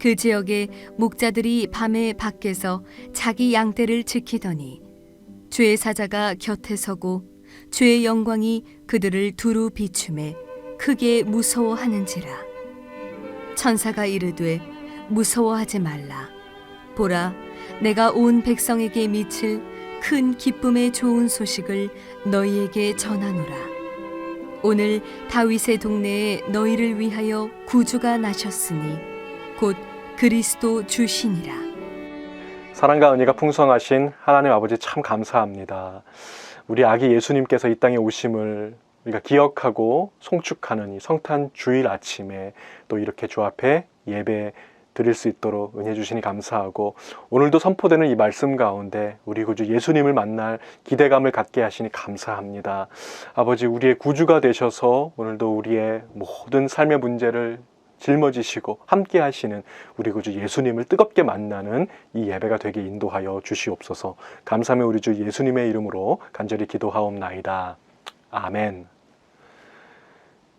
그 지역에 목자들이 밤에 밖에서 자기 양떼를 지키더니 주의 사자가 곁에 서고 주의 영광이 그들을 두루 비추매 크게 무서워하는지라. 천사가 이르되 무서워하지 말라. 보라, 내가 온 백성에게 미칠 큰 기쁨의 좋은 소식을 너희에게 전하노라. 오늘 다윗의 동네에 너희를 위하여 구주가 나셨으니 곧 그리스도 주시니라. 사랑과 은혜가 풍성하신 하나님 아버지 참 감사합니다. 우리 아기 예수님께서 이 땅에 오심을 우리가 기억하고 송축하는 이 성탄 주일 아침에 또 이렇게 주 앞에 예배 드릴 수 있도록 은혜 주시니 감사하고, 오늘도 선포되는 이 말씀 가운데 우리 구주 예수님을 만날 기대감을 갖게 하시니 감사합니다. 아버지, 우리의 구주가 되셔서 오늘도 우리의 모든 삶의 문제를 짊어지시고 함께 하시는 우리 구주 예수님을 뜨겁게 만나는 이 예배가 되게 인도하여 주시옵소서. 감사하며 우리 주 예수님의 이름으로 간절히 기도하옵나이다. 아멘.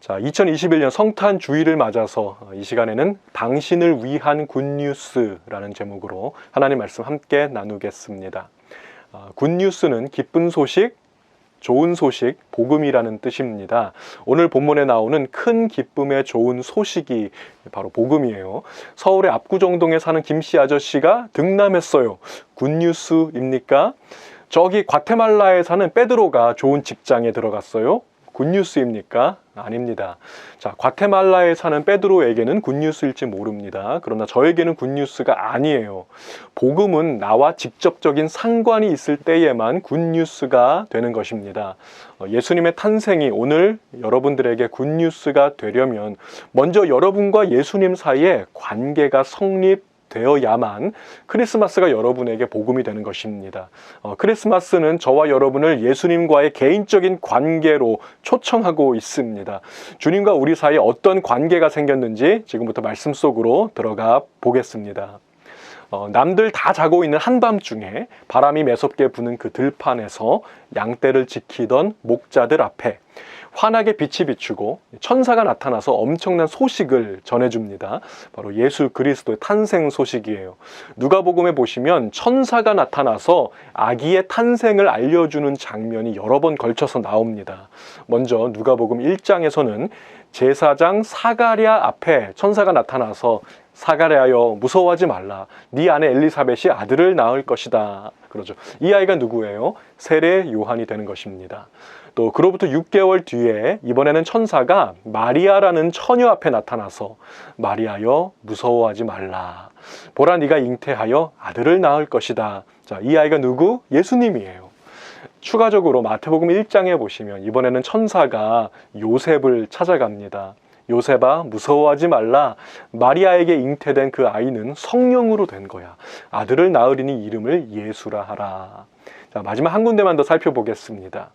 자, 2021년 성탄 주일을 맞아서 이 시간에는 당신을 위한 굿뉴스라는 제목으로 하나님 말씀 함께 나누겠습니다. 굿뉴스는 기쁜 소식, 좋은 소식, 복음이라는 뜻입니다. 오늘 본문에 나오는 큰 기쁨의 좋은 소식이 바로 복음이에요. 서울의 압구정동에 사는 김씨 아저씨가 등남했어요. 굿뉴스입니까? 저기 과테말라에 사는 베드로가 좋은 직장에 들어갔어요. 굿뉴스입니까? 아닙니다. 자, 과테말라에 사는 베드로에게는 굿뉴스일지 모릅니다. 그러나 저에게는 굿뉴스가 아니에요. 복음은 나와 직접적인 상관이 있을 때에만 굿뉴스가 되는 것입니다. 예수님의 탄생이 오늘 여러분들에게 굿뉴스가 되려면 먼저 여러분과 예수님 사이에 관계가 성립되어야만 크리스마스가 여러분에게 복음이 되는 것입니다. 크리스마스는 저와 여러분을 예수님과의 개인적인 관계로 초청하고 있습니다. 주님과 우리 사이에 어떤 관계가 생겼는지 지금부터 말씀 속으로 들어가 보겠습니다. 남들 다 자고 있는 한밤중에 바람이 매섭게 부는 그 들판에서 양떼를 지키던 목자들 앞에 환하게 빛이 비추고 천사가 나타나서 엄청난 소식을 전해줍니다. 바로 예수 그리스도의 탄생 소식이에요. 누가복음에 보시면 천사가 나타나서 아기의 탄생을 알려주는 장면이 여러 번 걸쳐서 나옵니다. 먼저 누가복음 1장에서는 제사장 사가랴 앞에 천사가 나타나서 사가랴여 무서워하지 말라. 네 아내 엘리사벳이 아들을 낳을 것이다. 그러죠. 이 아이가 누구예요? 세례 요한이 되는 것입니다. 또 그로부터 6개월 뒤에 이번에는 천사가 마리아라는 처녀 앞에 나타나서 마리아여 무서워하지 말라. 보라, 네가 잉태하여 아들을 낳을 것이다. 자, 이 아이가 누구? 예수님이에요. 추가적으로 마태복음 1장에 보시면 이번에는 천사가 요셉을 찾아갑니다. 요셉아 무서워하지 말라. 마리아에게 잉태된 그 아이는 성령으로 된 거야. 아들을 낳으리니 이름을 예수라 하라. 자, 마지막 한 군데만 더 살펴보겠습니다.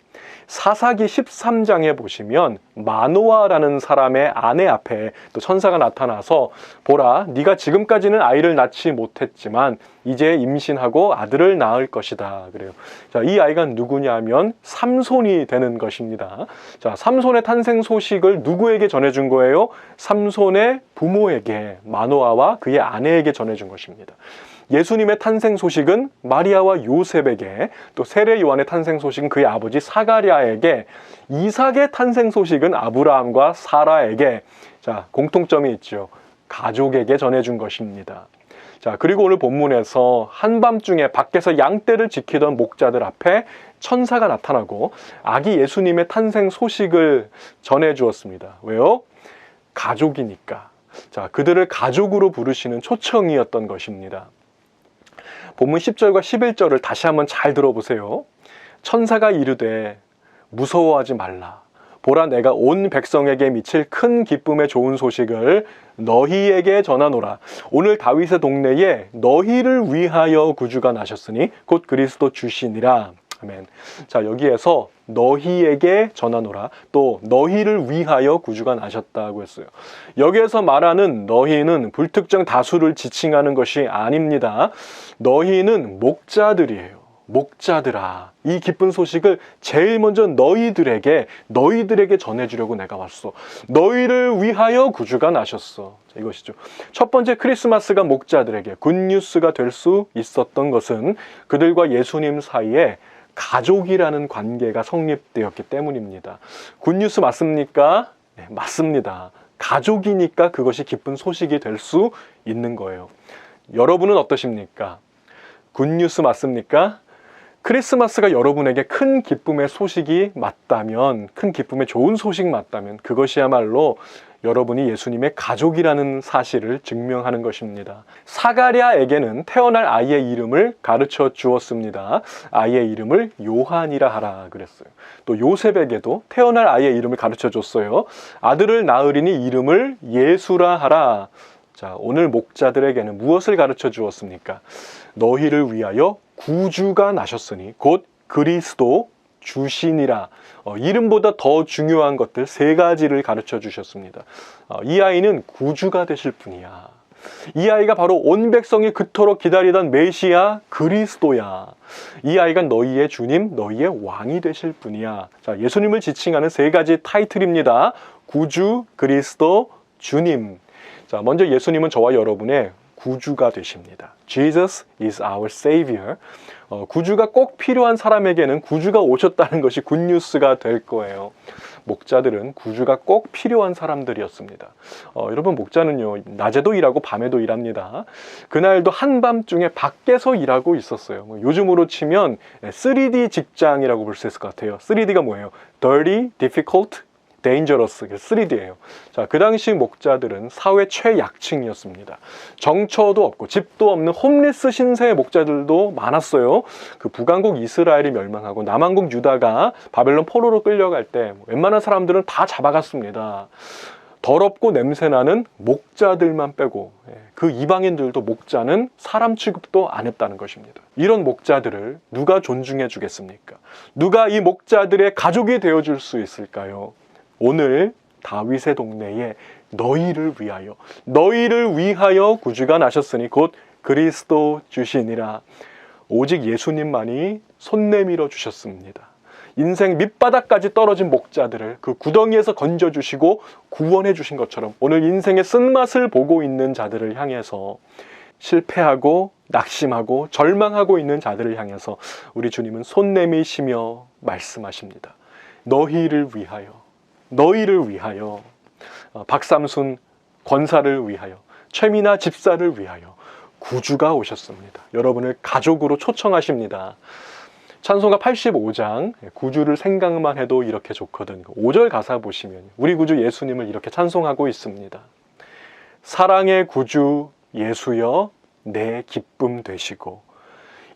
사사기 13장에 보시면 마노아라는 사람의 아내 앞에 또 천사가 나타나서 보라, 네가 지금까지는 아이를 낳지 못했지만 이제 임신하고 아들을 낳을 것이다. 그래요. 자, 이 아이가 누구냐면 삼손이 되는 것입니다. 자, 삼손의 탄생 소식을 누구에게 전해준 거예요? 삼손의 부모에게, 마노아와 그의 아내에게 전해준 것입니다. 예수님의 탄생 소식은 마리아와 요셉에게, 또 세례 요한의 탄생 소식은 그의 아버지 사가랴에게, 이삭의 탄생 소식은 아브라함과 사라에게, 자, 공통점이 있죠. 가족에게 전해준 것입니다. 자, 그리고 오늘 본문에서 한밤중에 밖에서 양떼를 지키던 목자들 앞에 천사가 나타나고 아기 예수님의 탄생 소식을 전해주었습니다. 왜요? 가족이니까. 자, 그들을 가족으로 부르시는 초청이었던 것입니다. 본문 10절과 11절을 다시 한번 잘 들어보세요. 천사가 이르되 무서워하지 말라. 보라, 내가 온 백성에게 미칠 큰 기쁨의 좋은 소식을 너희에게 전하노라. 오늘 다윗의 동네에 너희를 위하여 구주가 나셨으니 곧 그리스도 주시니라. 아멘. 자, 여기에서 너희에게 전하노라, 또 너희를 위하여 구주가 나셨다고 했어요. 여기에서 말하는 너희는 불특정 다수를 지칭하는 것이 아닙니다. 너희는 목자들이에요. 목자들아, 이 기쁜 소식을 제일 먼저 너희들에게 전해주려고 내가 왔어. 너희를 위하여 구주가 나셨어. 자, 이것이죠. 첫 번째 크리스마스가 목자들에게 굿뉴스가 될 수 있었던 것은 그들과 예수님 사이에 가족이라는 관계가 성립되었기 때문입니다. 굿뉴스 맞습니까? 네, 맞습니다. 가족이니까 그것이 기쁜 소식이 될 수 있는 거예요. 여러분은 어떠십니까? 굿뉴스 맞습니까? 크리스마스가 여러분에게 큰 기쁨의 소식이 맞다면, 큰 기쁨의 좋은 소식 맞다면 그것이야말로 여러분이 예수님의 가족이라는 사실을 증명하는 것입니다. 사가랴에게는 태어날 아이의 이름을 가르쳐 주었습니다. 아이의 이름을 요한이라 하라 그랬어요. 또 요셉에게도 태어날 아이의 이름을 가르쳐 줬어요. 아들을 낳으리니 이름을 예수라 하라. 자, 오늘 목자들에게는 무엇을 가르쳐 주었습니까? 너희를 위하여 구주가 나셨으니 곧 그리스도 주시니라. 이름보다 더 중요한 것들 세 가지를 가르쳐 주셨습니다. 이 아이는 구주가 되실 분이야. 이 아이가 바로 온 백성이 그토록 기다리던 메시아 그리스도야. 이 아이가 너희의 주님, 너희의 왕이 되실 분이야. 자, 예수님을 지칭하는 세 가지 타이틀입니다. 구주, 그리스도, 주님. 자, 먼저 예수님은 저와 여러분의 구주가 되십니다. Jesus is our Savior. 구주가 꼭 필요한 사람에게는 구주가 오셨다는 것이 굿뉴스가 될 거예요. 목자들은 구주가 꼭 필요한 사람들이었습니다. 여러분, 목자는요, 낮에도 일하고 밤에도 일합니다. 그날도 한밤중에 밖에서 일하고 있었어요. 요즘으로 치면 3D 직장이라고 볼 수 있을 것 같아요. 3D가 뭐예요? Dirty, Difficult, Dangerous, 3D예요. 자, 그 당시 목자들은 사회 최약층이었습니다. 정처도 없고 집도 없는 홈리스 신세의 목자들도 많았어요. 그 북왕국 이스라엘이 멸망하고 남왕국 유다가 바벨론 포로로 끌려갈 때 웬만한 사람들은 다 잡아갔습니다. 더럽고 냄새나는 목자들만 빼고 그 이방인들도 목자는 사람 취급도 안 했다는 것입니다. 이런 목자들을 누가 존중해 주겠습니까? 누가 이 목자들의 가족이 되어줄 수 있을까요? 오늘 다윗의 동네에 너희를 위하여 구주가 나셨으니 곧 그리스도 주시니라. 오직 예수님만이 손 내밀어 주셨습니다. 인생 밑바닥까지 떨어진 목자들을 그 구덩이에서 건져주시고 구원해 주신 것처럼 오늘 인생의 쓴맛을 보고 있는 자들을 향해서, 실패하고 낙심하고 절망하고 있는 자들을 향해서 우리 주님은 손 내미시며 말씀하십니다. 너희를 위하여, 박삼순 권사를 위하여, 최미나 집사를 위하여 구주가 오셨습니다. 여러분을 가족으로 초청하십니다. 찬송가 85장 구주를 생각만 해도 이렇게 좋거든. 5절 가사 보시면 우리 구주 예수님을 이렇게 찬송하고 있습니다. 사랑의 구주 예수여 내 기쁨 되시고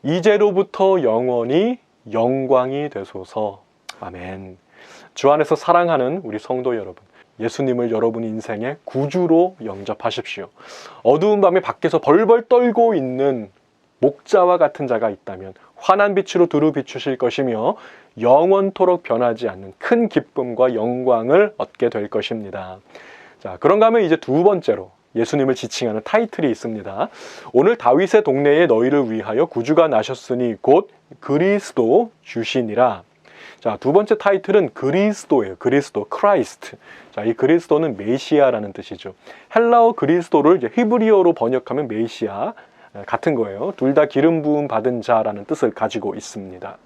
이제로부터 영원히 영광이 되소서. 아멘. 주 안에서 사랑하는 우리 성도 여러분, 예수님을 여러분 인생의 구주로 영접하십시오. 어두운 밤에 밖에서 벌벌 떨고 있는 목자와 같은 자가 있다면 환한 빛으로 두루 비추실 것이며 영원토록 변하지 않는 큰 기쁨과 영광을 얻게 될 것입니다. 자, 그런가 하면 이제 두 번째로 예수님을 지칭하는 타이틀이 있습니다. 오늘 다윗의 동네에 너희를 위하여 구주가 나셨으니 곧 그리스도 주시니라. 자, 두 번째 타이틀은 그리스도예요. 그리스도, 크라이스트. 자, 이 그리스도는 메시아라는 뜻이죠. 헬라어 그리스도를 이제 히브리어로 번역하면 메시아 같은 거예요. 둘 다 기름 부음 받은 자라는 뜻을 가지고 있습니다.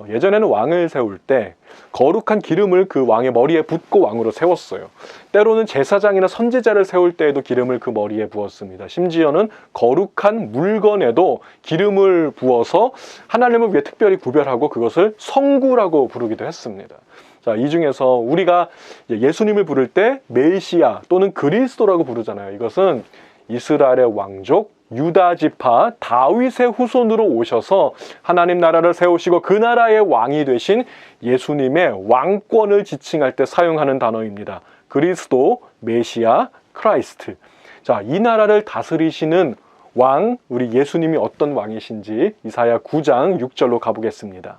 예전에는 왕을 세울 때 거룩한 기름을 그 왕의 머리에 붓고 왕으로 세웠어요. 때로는 제사장이나 선지자를 세울 때에도 기름을 그 머리에 부었습니다. 심지어는 거룩한 물건에도 기름을 부어서 하나님을 위해 특별히 구별하고 그것을 성구라고 부르기도 했습니다. 자, 이 중에서 우리가 예수님을 부를 때 메시아 또는 그리스도라고 부르잖아요. 이것은 이스라엘의 왕족 유다 지파 다윗의 후손으로 오셔서 하나님 나라를 세우시고 그 나라의 왕이 되신 예수님의 왕권을 지칭할 때 사용하는 단어입니다. 그리스도, 메시아, 크라이스트. 자, 이 나라를 다스리시는 왕, 우리 예수님이 어떤 왕이신지 이사야 9장 6절로 가보겠습니다.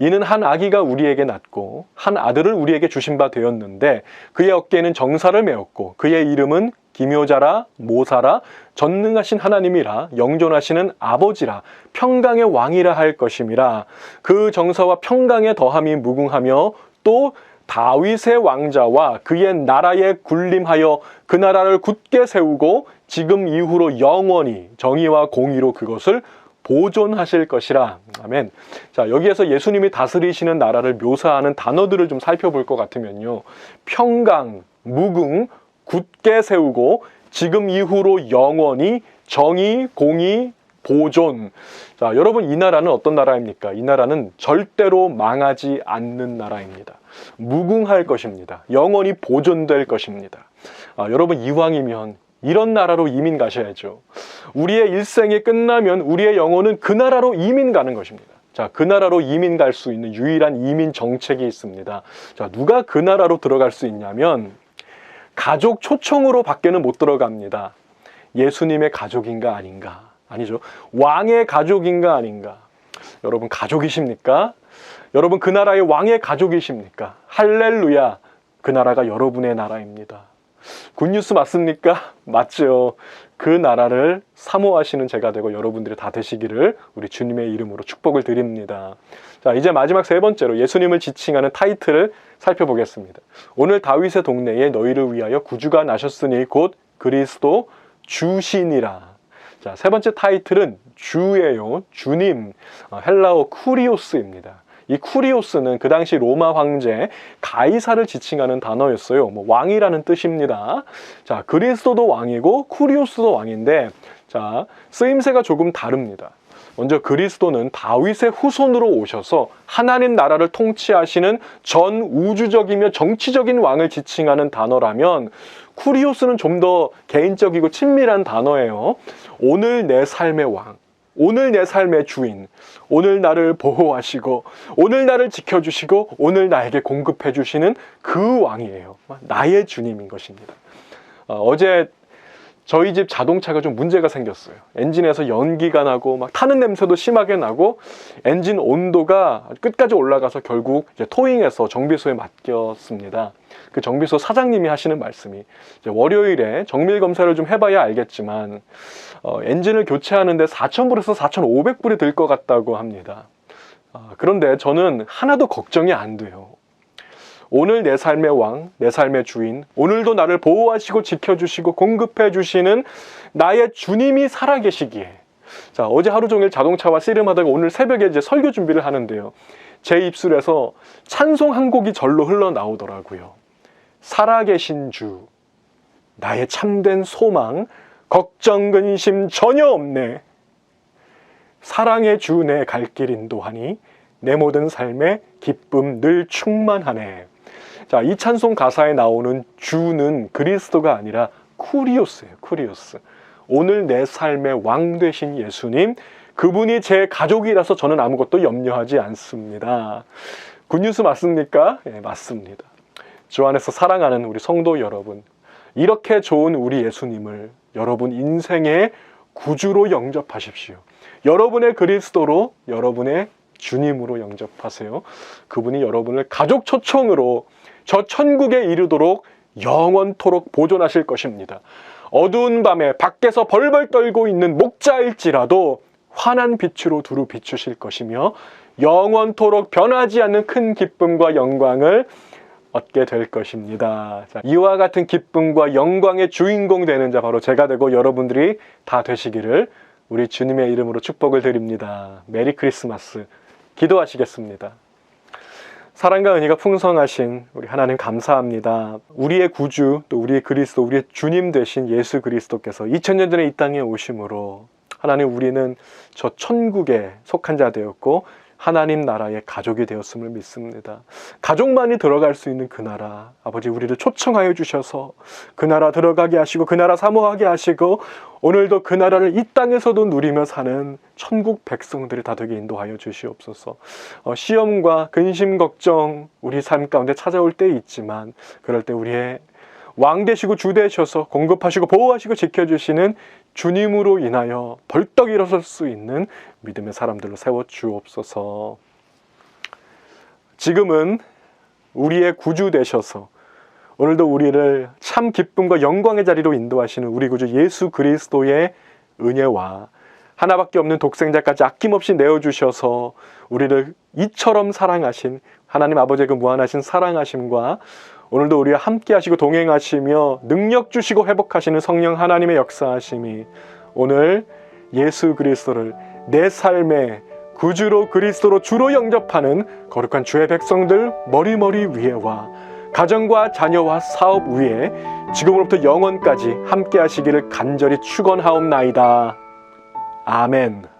이는 한 아기가 우리에게 낳고 한 아들을 우리에게 주신 바 되었는데 그의 어깨에는 정사를 메었고 그의 이름은 기묘자라 모사라 전능하신 하나님이라 영존하시는 아버지라 평강의 왕이라 할 것임이라. 그 정사와 평강의 더함이 무궁하며 또 다윗의 왕자와 그의 나라에 군림하여 그 나라를 굳게 세우고 지금 이후로 영원히 정의와 공의로 그것을 보존하실 것이라. 아멘. 자, 여기에서 예수님이 다스리시는 나라를 묘사하는 단어들을 좀 살펴볼 것 같으면요. 평강, 무궁, 굳게 세우고 지금 이후로 영원히 정의, 공의, 보존. 자, 여러분, 이 나라는 어떤 나라입니까? 이 나라는 절대로 망하지 않는 나라입니다. 무궁할 것입니다. 영원히 보존될 것입니다. 여러분, 이왕이면 이런 나라로 이민 가셔야죠. 우리의 일생이 끝나면 우리의 영혼은 그 나라로 이민 가는 것입니다. 자, 그 나라로 이민 갈 수 있는 유일한 이민 정책이 있습니다. 자, 누가 그 나라로 들어갈 수 있냐면 가족 초청으로 밖에는 못 들어갑니다. 예수님의 가족인가 아닌가? 아니죠. 왕의 가족인가 아닌가? 여러분, 가족이십니까? 여러분, 그 나라의 왕의 가족이십니까? 할렐루야! 그 나라가 여러분의 나라입니다. 굿뉴스 맞습니까? 맞죠. 그 나라를 사모하시는 제가 되고 여러분들이 다 되시기를 우리 주님의 이름으로 축복을 드립니다. 자, 이제 마지막 세 번째로 예수님을 지칭하는 타이틀을 살펴보겠습니다. 오늘 다윗의 동네에 너희를 위하여 구주가 나셨으니 곧 그리스도 주시니라. 자, 세 번째 타이틀은 주예요. 주님. 헬라어 쿠리오스입니다. 이 쿠리오스는 그 당시 로마 황제 가이사를 지칭하는 단어였어요. 왕이라는 뜻입니다. 자, 그리스도도 왕이고 쿠리오스도 왕인데, 자, 쓰임새가 조금 다릅니다. 먼저 그리스도는 다윗의 후손으로 오셔서 하나님 나라를 통치하시는 전 우주적이며 정치적인 왕을 지칭하는 단어라면, 쿠리오스는 좀 더 개인적이고 친밀한 단어예요. 오늘 내 삶의 왕, 오늘 내 삶의 주인, 오늘 나를 보호하시고 오늘 나를 지켜주시고 오늘 나에게 공급해 주시는 그 왕이에요. 나의 주님인 것입니다. 어제 저희 집 자동차가 좀 문제가 생겼어요. 엔진에서 연기가 나고 막 타는 냄새도 심하게 나고 엔진 온도가 끝까지 올라가서 결국 이제 토잉해서 정비소에 맡겼습니다. 그 정비소 사장님이 하시는 말씀이 이제 월요일에 정밀 검사를 좀 해봐야 알겠지만 엔진을 교체하는데 4,000불에서 4,500불이 들 것 같다고 합니다. 그런데 저는 하나도 걱정이 안 돼요. 오늘 내 삶의 왕, 내 삶의 주인, 오늘도 나를 보호하시고 지켜주시고 공급해 주시는 나의 주님이 살아계시기에. 자, 어제 하루 종일 자동차와 씨름하다가 오늘 새벽에 이제 설교 준비를 하는데요. 제 입술에서 찬송 한 곡이 절로 흘러나오더라고요. 살아계신 주, 나의 참된 소망, 걱정 근심 전혀 없네. 사랑의 주 내 갈 길 인도하니 내 모든 삶에 기쁨 늘 충만하네. 자, 이 찬송 가사에 나오는 주는 그리스도가 아니라 쿠리오스예요. 쿠리오스. 오늘 내 삶의 왕 되신 예수님, 그분이 제 가족이라서 저는 아무것도 염려하지 않습니다. 굿뉴스 맞습니까? 예, 맞습니다. 주 안에서 사랑하는 우리 성도 여러분, 이렇게 좋은 우리 예수님을 여러분 인생의 구주로 영접하십시오. 여러분의 그리스도로, 여러분의 주님으로 영접하세요. 그분이 여러분을 가족 초청으로 저 천국에 이르도록 영원토록 보존하실 것입니다. 어두운 밤에 밖에서 벌벌 떨고 있는 목자일지라도 환한 빛으로 두루 비추실 것이며 영원토록 변하지 않는 큰 기쁨과 영광을 얻게 될 것입니다. 자, 이와 같은 기쁨과 영광의 주인공 되는 자 바로 제가 되고 여러분들이 다 되시기를 우리 주님의 이름으로 축복을 드립니다. 메리 크리스마스. 기도하시겠습니다. 사랑과 은혜가 풍성하신 우리 하나님 감사합니다. 우리의 구주 또 우리의 그리스도 우리의 주님 되신 예수 그리스도께서 2000년 전에 이 땅에 오심으로 하나님 우리는 저 천국에 속한 자 되었고 하나님 나라의 가족이 되었음을 믿습니다. 가족만이 들어갈 수 있는 그 나라, 아버지 우리를 초청하여 주셔서 그 나라 들어가게 하시고 그 나라 사모하게 하시고 오늘도 그 나라를 이 땅에서도 누리며 사는 천국 백성들이 다 되게 인도하여 주시옵소서. 시험과 근심 걱정 우리 삶 가운데 찾아올 때 있지만 그럴 때 우리의 왕 되시고 주 되셔서 공급하시고 보호하시고 지켜주시는 주님으로 인하여 벌떡 일어설 수 있는 믿음의 사람들로 세워주옵소서. 지금은 우리의 구주 되셔서 오늘도 우리를 참 기쁨과 영광의 자리로 인도하시는 우리 구주 예수 그리스도의 은혜와 하나밖에 없는 독생자까지 아낌없이 내어주셔서 우리를 이처럼 사랑하신 하나님 아버지의 그 무한하신 사랑하심과 오늘도 우리와 함께 하시고 동행하시며 능력 주시고 회복하시는 성령 하나님의 역사하심이 오늘 예수 그리스도를 내 삶의 구주로 그리스도로 주로 영접하는 거룩한 주의 백성들 머리머리 위에와 가정과 자녀와 사업 위에 지금으로부터 영원까지 함께 하시기를 간절히 축원하옵나이다. 아멘.